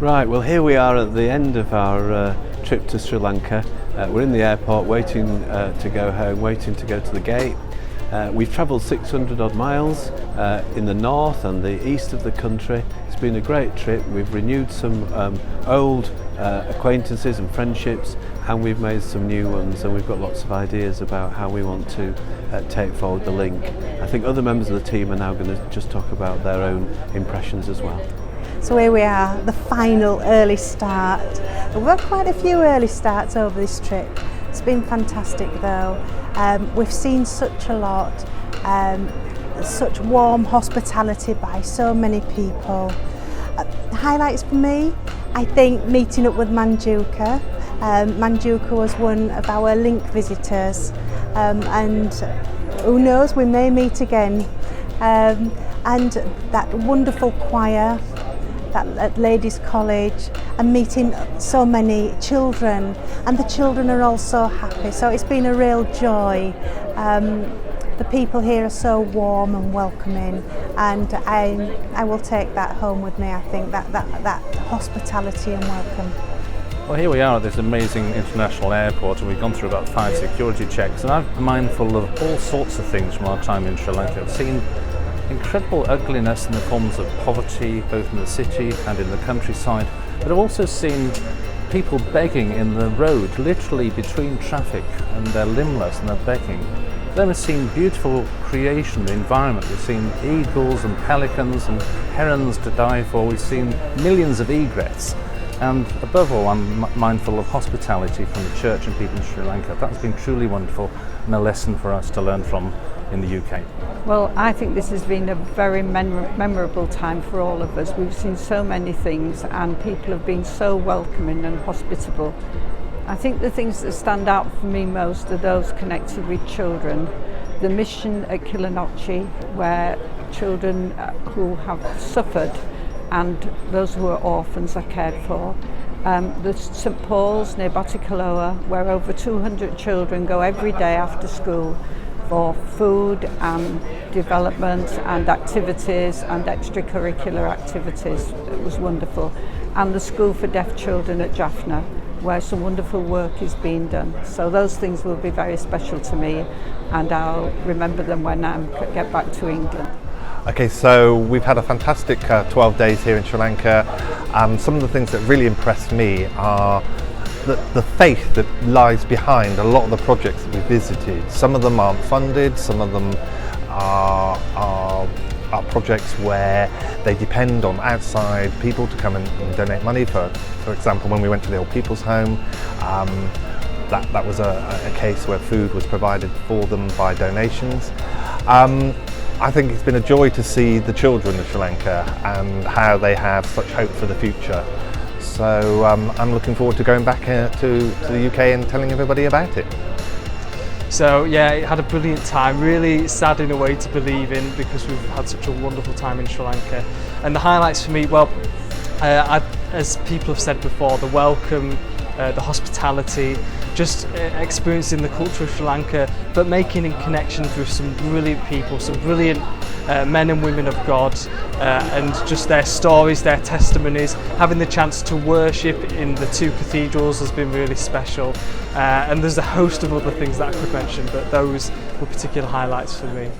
Right, well here we are at the end of our trip to Sri Lanka. We're in the airport waiting to go home, waiting to go to the gate. We've travelled 600 odd miles in the north and the east of the country. It's been a great trip. We've renewed some old acquaintances and friendships, and we've made some new ones, and we've got lots of ideas about how we want to take forward the link. I think other members of the team are now going to just talk about their own impressions as well. So here we are, the final early start. We've had quite a few early starts over this trip. It's been fantastic though. We've seen such a lot, such warm hospitality by so many people. Highlights for me, I think meeting up with Manjuka. Manjuka was one of our link visitors, and who knows, we may meet again. And that wonderful choir at Ladies College, and meeting so many children, and the children are all so happy, so it's been a real joy. The people here are so warm and welcoming, and I will take that home with me. I think that hospitality and welcome. Well, here we are at this amazing international airport, and we've gone through about 5 security checks, and I'm mindful of all sorts of things from our time in Sri Lanka. I've seen incredible ugliness in the forms of poverty, both in the city and in the countryside, but I've also seen people begging in the road, literally between traffic, and they're limbless and they're begging. Then we've seen beautiful creation, the environment. We've seen eagles and pelicans and herons to die for. We've seen millions of egrets. And above all, I'm mindful of hospitality from the church and people in Sri Lanka. That's been truly wonderful and a lesson for us to learn from in the UK. Well, I think this has been a very memorable time for all of us. We've seen so many things, and people have been so welcoming and hospitable. I think the things that stand out for me most are those connected with children. The mission at Kilinochchi, where children who have suffered and those who are orphans are cared for. The St Paul's near Batticaloa, where over 200 children go every day after school for food and development and activities and extracurricular activities. It was wonderful. And the School for Deaf Children at Jaffna, where some wonderful work is being done. So those things will be very special to me, and I'll remember them when I get back to England. Okay, so we've had a fantastic 12 days here in Sri Lanka. Some of the things that really impressed me are the faith that lies behind a lot of the projects that we visited. Some of them aren't funded, some of them are projects where they depend on outside people to come and donate money. For example, when we went to the old people's home, that was a case where food was provided for them by donations. I think it's been a joy to see the children of Sri Lanka and how they have such hope for the future. So I'm looking forward to going back to the UK and telling everybody about it. So yeah, it had a brilliant time, really sad in a way to believe in, because we've had such a wonderful time in Sri Lanka. And the highlights for me, well, as people have said before, the welcome, the hospitality, just experiencing the culture of Sri Lanka, but making connections with some brilliant people, some brilliant men and women of God, and just their stories, their testimonies. Having the chance to worship in the 2 cathedrals has been really special, and there's a host of other things that I could mention, but those were particular highlights for me.